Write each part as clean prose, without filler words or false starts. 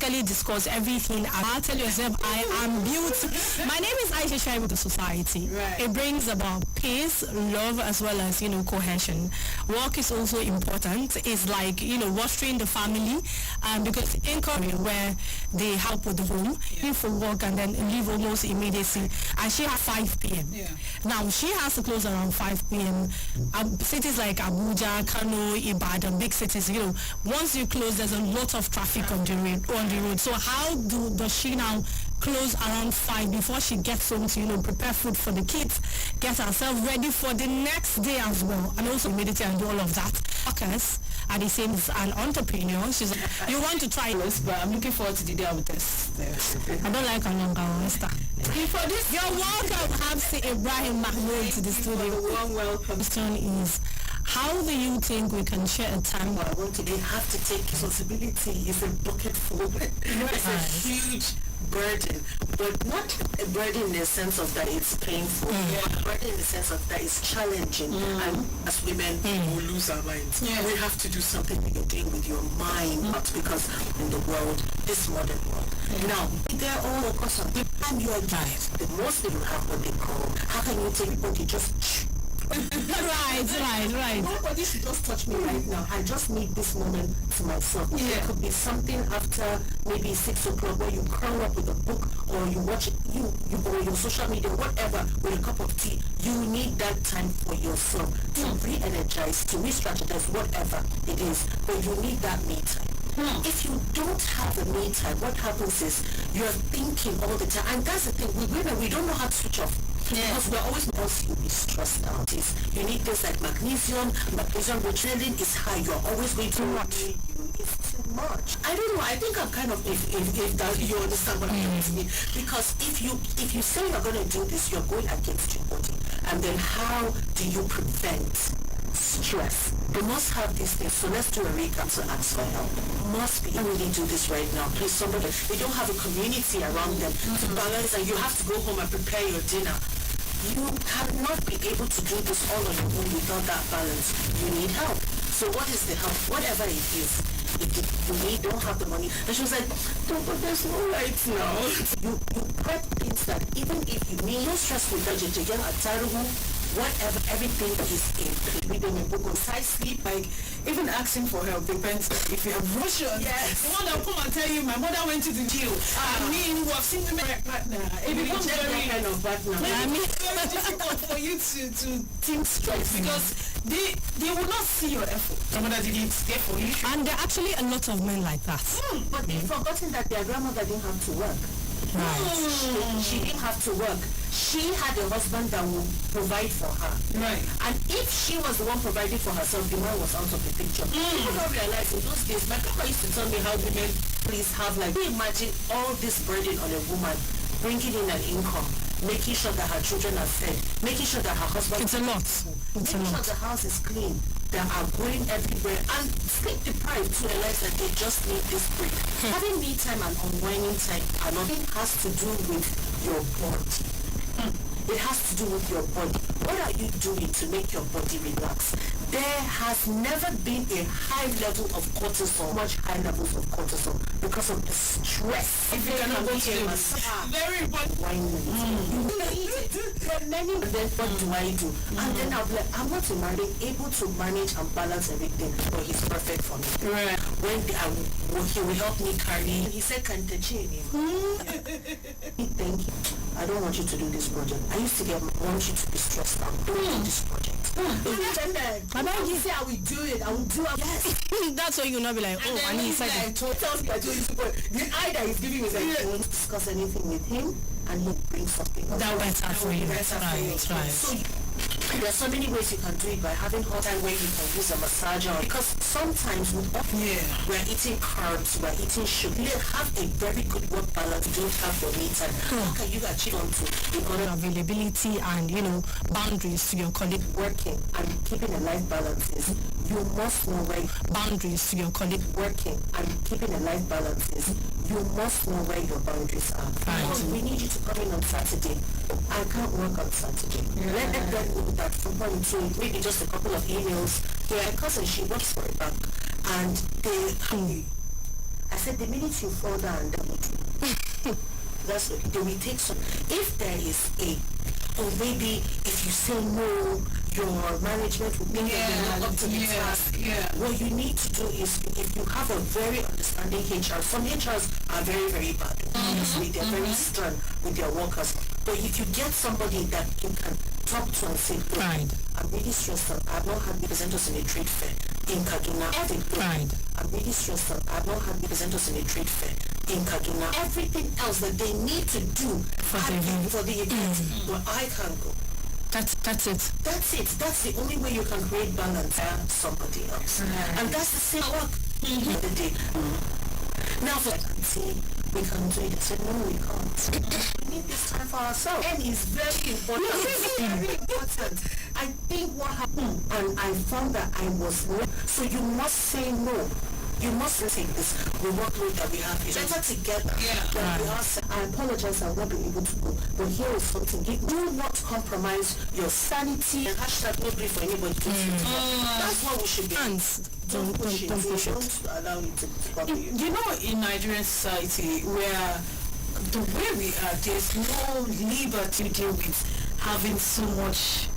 basically discuss everything. I'll tell yourself I am beautiful. My name is Aisha Shaibu, the society. Right. It brings about peace, love, as well as, cohesion. Work is also important. It's like, watching the family, because in Korea where they help with the home, leave for work and then leave almost immediately. And she has 5 p.m. Yeah. Now, she has to close around 5 p.m. Cities like Abuja, Kano, Ibadan, big cities, once you close, there's a lot of traffic on the road. So how does she now close around 5 before she gets home to, prepare food for the kids, get herself ready for the next day as well, and also meditate and do all of that? Workers are the same as an entrepreneur. She's like, you want to try this, but I'm looking forward to the day I will test. I don't like a longer Esther. For this, you're welcome, Habsi Ibrahim Mahmoud, to the studio. Warm welcome. The question is, how do you think we can share a time? I want to have to take responsibility. It's a bucket full. It's a huge burden, but not a burden in the sense of that it's painful, but a burden in the sense of that it's challenging. And as women, we lose our minds. We have to do something that you're doing with your mind, not because in the world, this modern world. Now, they're all focused on the time you are right. The most people have what they call, how can you take everybody just right. Nobody should just touch me right now. I just need this moment to myself. It could be something after maybe 6 o'clock where you curl up with a book, or you watch you or your social media, whatever, with a cup of tea. You need that time for yourself to re-energize, to re-strategize, whatever it is. But you need that me time. If you don't have the me time, what happens is you're thinking all the time. And that's the thing, we women, we don't know how to switch off. Because we're always else you'll be stressed out. You need things like magnesium retraining is high. You're always going to much. It's too much. I don't know. I think I'm kind of if that you understand what I'm trying to mean. Because if you say you're going to do this, you're going against your body. And then how do you prevent stress? They must have these things. So let's do a recap to ask for help. Must be. I really do this right now. Please, somebody. They don't have a community around them to balance, and you have to go home and prepare your dinner. You cannot be able to do this all on your own without that balance. You need help. So what is the help? Whatever it is. If you don't have the money. And she was like, no, but there's no lights now. You prep things that even if you need no stressful budget, you get a terrible whatever, everything is in. Reading a book on side sleep, like even asking for help depends if you have Russian. Yes. The one that will come and tell you my mother went to the jail. I mean, we have seen women partner. It becomes very kind of partner. I mean, it's very difficult for you to think straight because they will not see your effort. Your mother didn't stay for you. And there are actually a lot of men like that. But they've forgotten that their grandmother didn't have to work. She didn't have to work. She had a husband that would provide for her. Right. And if she was the one providing for herself, the man was out of the picture. People don't realize in those days, my grandma used to tell me how women please have like, imagine all this burden on a woman, bringing in an income, making sure that her children are fed, making sure that her husband It's a lot. making sure the house is clean. They are going everywhere and sleep deprived to realize that they just need this break. Having me time and unwinding time, nothing has to do with your body. It has to do with your body. What are you doing to make your body relax? There has never been a high level of cortisol, much high levels of cortisol, because of the stress. If you cannot go to the very important You need it. But many, and then what do I do? And then I'll be like, I'm not a man, able to manage and balance everything, but he's perfect for me. Right. When he will help me carry, he said, thank you. I don't want you to do this project. I used to want you to be stressed out. Don't do this project. You say I will do it. I will do it. Yes. That's why you'll not be like, oh, I need like, tells me I told you to put. The eye that he's giving me is like, don't discuss anything with him, and he'll bring something that better for you. Right. So there's so many ways you can do it by having hot time where you can use a massager, because sometimes we're eating carbs, we're eating sugar. You have a very good work balance. You don't have your me time. How can you achieve onto availability and boundaries to your colleague? Working and keeping a life balance is you must know where boundaries to your colleague. Working and keeping a life balance is you must know where your boundaries are. Because we need you to come in on Saturday. I can't work on Saturday. Let them know that from 1 to maybe just a couple of emails. My cousin, she works for a bank, and I said, the minute you fall down, they will do. That's what they will take some. If there is a, or maybe if you say no, your management will think that you're not up to the task. What you need to do is, if you have a very understanding HR, some HRs are very, very bad. Obviously, they're very stern with their workers. But if you get somebody that you can talk to and say, look, I'm really stressed out. I've not had representatives in a trade fair in Kaduna. I'm really stressed out. I've not had representatives in a trade fair in Kaduna. Everything else that they need to do for the event, but I can't go. That's it. That's it. That's the only way you can create balance for somebody else. And that's the same work the day. Now for we can do it. I said, no, we can't. We need this time for ourselves. And it's very important. Very important. I think what happened, and I found that I was not. So you must say no. You must take this. The workload that we have is better together. I apologize, I will not be able to go. But here is something. Do not compromise your sanity. And hashtag no grief for anybody to That's what we should be. Don't push it. Don't allow it to bother you. You know, in Nigerian society, where the way we are, there's no liberty to deal with having so much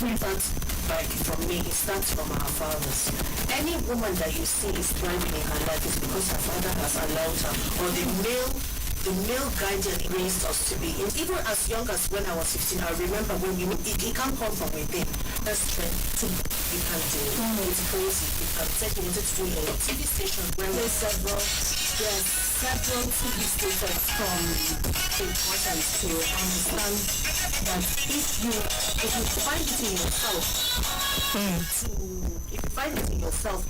freedom. Like from me, it starts from our fathers. Any woman that you see is thriving in her life is because her father has allowed her, or the male guardian raised us to be. Even as young as when I was 15, I remember when it can't come from within. That's strength. You can do it. It's crazy. You can say you wanted to do a TV station where there's several TV stations from important to understand that if you find it in yourself, if you find it in yourself,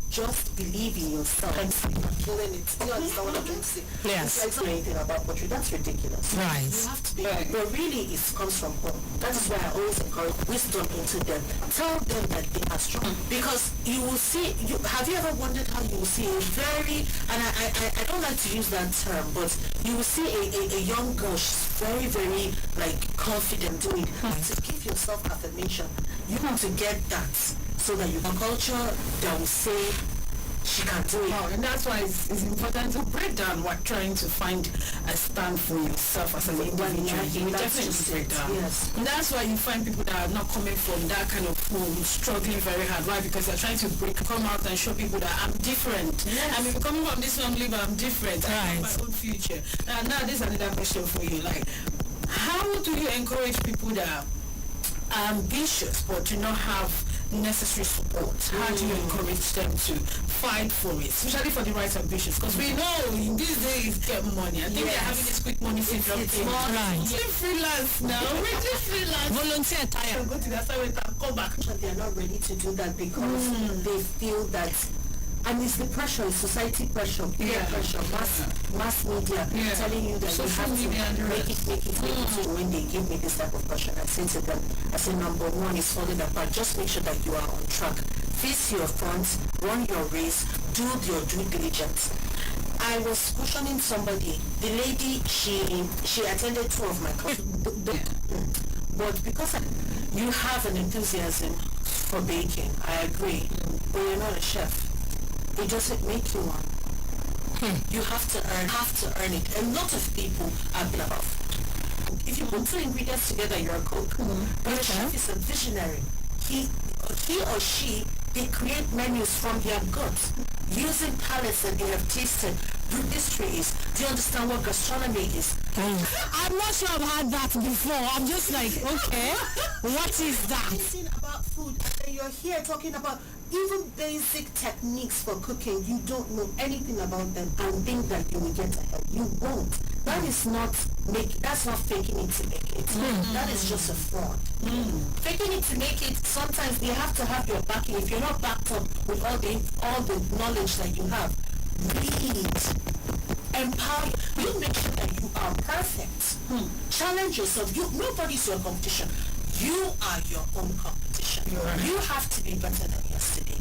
just believe in yourself. I'm killing it. Do you understand what I'm trying to say? Yes. It's not anything about poetry. That's ridiculous. Right. You have to be. But really, it comes from home. That is why I always encourage wisdom into them. Tell them that they are strong. Because you will see, have you ever wondered how you will see a very, and I don't like to use that term, but you will see a young girl, she's very, very, like, confident doing it. To give yourself affirmation, you want to get that. So that you can culture that will say she can do it. And that's why it's important to break down what trying to find a stand for yourself as an individual. You definitely break down. Yes. And that's why you find people that are not coming from that kind of home struggling very hard. Why? Because they're trying to come out and show people that I'm different. Yes. I mean, coming from this family, but I'm different. I have my own future. Now, this is another question for you. Like, how do you encourage people that are ambitious but do not have necessary support? How do you encourage them to fight for it, especially for the right ambitions? Because we know in these days get money. I think they're having this quick money syndrome. It's more right. We do freelance now. We do freelance. Volunteer time. Go to the assignment and come back. They are not ready to do that because they feel that. And it's the pressure, it's society pressure, peer pressure, mass media telling you that social you have to media make it. So when they give me this type of pressure, I say to them, I say, number one is falling apart. Just make sure that you are on track. Face your front, run your race, do your due diligence. I was questioning somebody. The lady, she attended 2 of my classes. But because you have an enthusiasm for baking, I agree, but you're not a chef. It doesn't make you one. You have to earn it. A lot of people are above. If you put 2 ingredients together, you're a cook. But a chef is a visionary. He or she, they create menus from their guts, using palates that they have tasted. History is. Do you understand what gastronomy is? I'm not sure I've had that before. I'm just like, okay, what is that? Anything about food, and you're here talking about even basic techniques for cooking. You don't know anything about them and think that you will get ahead. You won't. That's not faking it to make it. That is just a fraud. Faking it to make it, sometimes they have to have your backing. If you're not backed up with all the knowledge that you have, read, empower. You make sure that you are perfect. Challenge yourself. Nobody's your competition. You are your own competition. You have to be better than yesterday.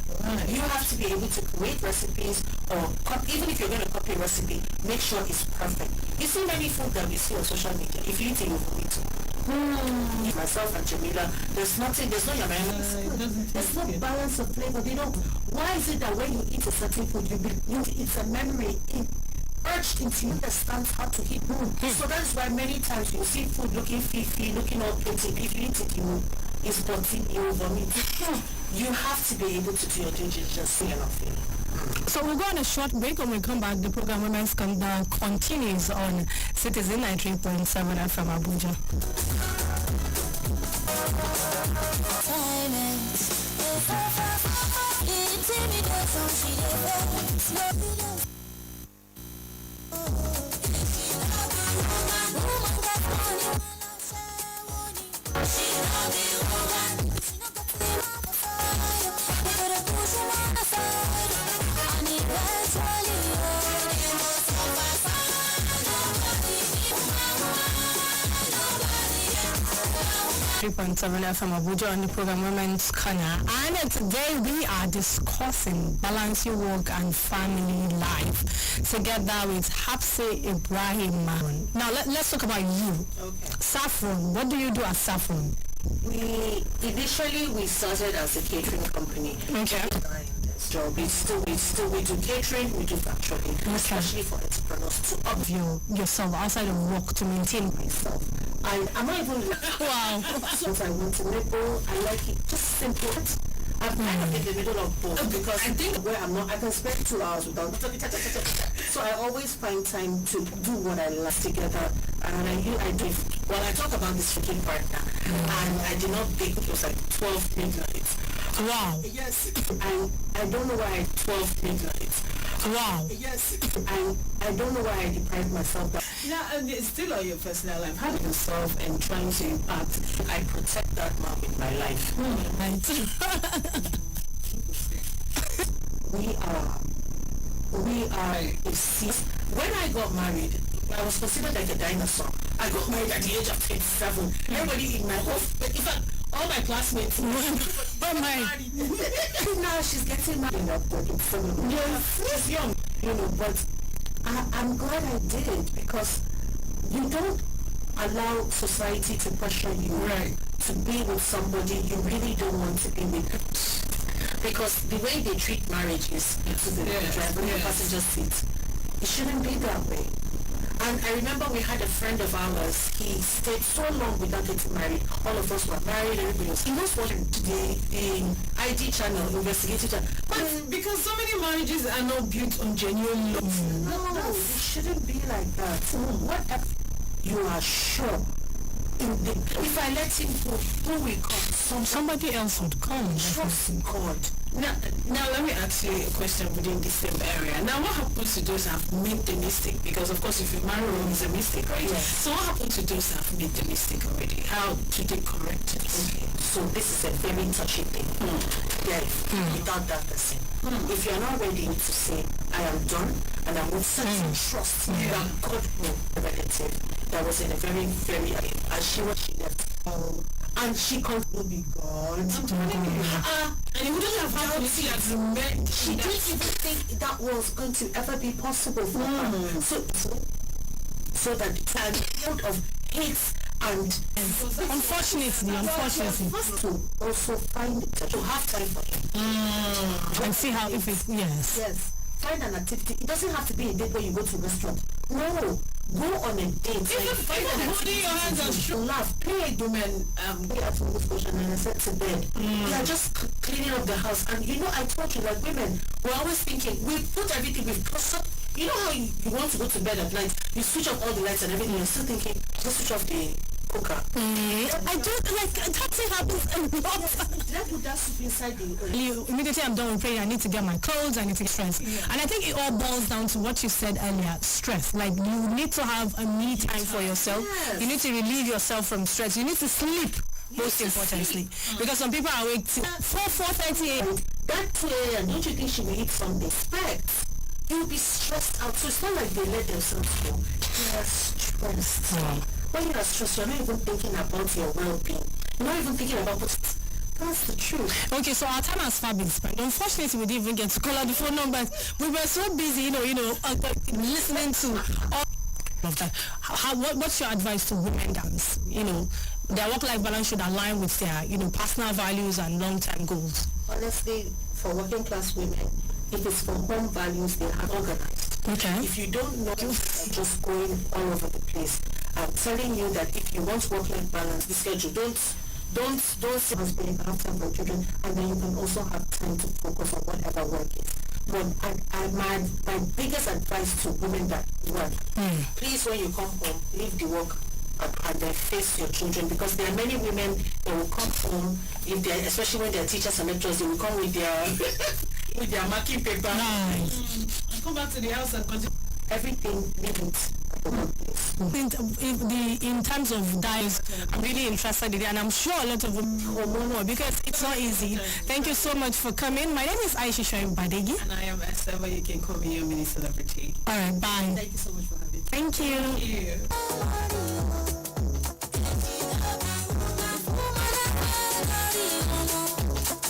You have to be able to create recipes, or even if you're going to copy a recipe, make sure it's perfect. You see many food that we see on social media. If you eat it, you will eat it. Myself and Jamila, there's no yamaya. There's no balance of flavor. Why is it that when you eat a certain food, it's a memory urged into you understands how to eat food. So that is why many times you see food looking fifi, looking all pretty. If you eat it, it's butting, you vomit. You have to be able to do your due diligence and not feel. So we'll go on a short break. When we come back, the program Women's Countdown continues on Citizen 93.7 FM Abuja. FM Abuja on the program Women's Corner, and today we are discussing balancing work and family life together with Hapsi Ibrahim. Now let's talk about you. Okay. Saffron, what do you do at Saffron? We started as a catering company. Okay. Job. We do catering, we do factoring, especially for entrepreneurs to up yourself outside of work to maintain myself. I'm not even wow. Since I want to nibble, I like it just simple. I'm kind of in the middle of both because I think where I'm not, I can spend 2 hours without. So I always find time to do what I like together, and I do. Well, I talk about this freaking partner, and I did not bake. It was like 12 midnight. Wow. Yes. I don't know why 12 midnight. Wow. Yes. I don't know why I deprived myself. And it's still on your personal life. How do you solve and trying to impact? I protect that man in my life. We are when I got married, I was considered like a dinosaur. I got married at the age of 27. Everybody in my house, in fact, all my classmates. Now she's getting married. She's young, but I'm glad I did, because you don't allow society to pressure you to be with somebody you really don't want to be with. Because the way they treat marriage is to the driver in the passenger seat. It shouldn't be that way. And I remember we had a friend of ours, he stayed so long without getting married. All of us were married, everybody was. He was watching the ID channel, investigative channel. But because so many marriages are not built on genuine love. No, it shouldn't be like that. What if you are sure? If I let him go, who will come? Somebody else would come. Trust God. Now let me ask you a question within the same area. Now what happens to those who have made the mistake? Because of course if you marry wrong is a mistake, right? Yes. So what happens to those who have made the mistake already? How do they correct it? Okay. So this is a very touchy thing. Without that person. If you are not ready to say, I am done, and I will set some trust that God will relative. That was in a very, very, and she left. And she can't be God. And you wouldn't have had to see as men. She didn't even think that was going to ever be possible for her. So that it's a lot of hate and unfortunately to also find to have time for him. And see how if it's yes. Find an activity. It doesn't have to be a date where you go to a restaurant. No. Go on a date. Even holding your hands and laugh. Play a woman at Nova Scotia and I said to bed. We are just cleaning up the house. And I told you, like women, we're always thinking, we put everything, we've put up. You know how you want to go to bed at night, you switch off all the lights and everything, you're still thinking, just switch off the cooker. I don't that's it happens a lot. Did I put that soup inside the immediately I'm done with praying, I need to get my clothes, I need to get stressed. And I think it all boils down to what you said earlier, stress. Like you need to have a me time for yourself. You need to relieve yourself from stress. You need to sleep, most importantly. Because some people are awake till 4:30 a.m. That 2 a.m. don't you think she will eat something? Expect. You'll be stressed out. So it's not like they let themselves go. They are stressed. When you are stressed, you're not even thinking about your well-being. You're not even thinking about what. That's the truth. Okay, so our time has far been spent. Unfortunately, we didn't even get to call out the phone numbers. We were so busy, listening to all of that. What's your advice to women dance? their work-life balance should align with their, personal values and long-term goals? Honestly, for working class women, if it's for home values, they are organized. Okay. If you don't know, just going all over the place. I'm telling you that if you want work-life balance, the schedule, don't see husband after for children, and then you can also have time to focus on whatever work is. But my biggest advice to women that work, please, when you come home, leave the work and then face your children, because there are many women that will come home, if they, especially when they're teachers and lecturers, they will come with their marking paper. Right. And come back to the house and continue. Everything needs at the workplace. In terms of diets, I'm really interested in it, and I'm sure a lot of them hormonal, because it's not easy. Thank you so much for coming. My name is Aisha Shoaib Badegi. And I am Esther, but you can call me your mini celebrity. All right, bye. Thank you so much for having me. Thank you. Thank you.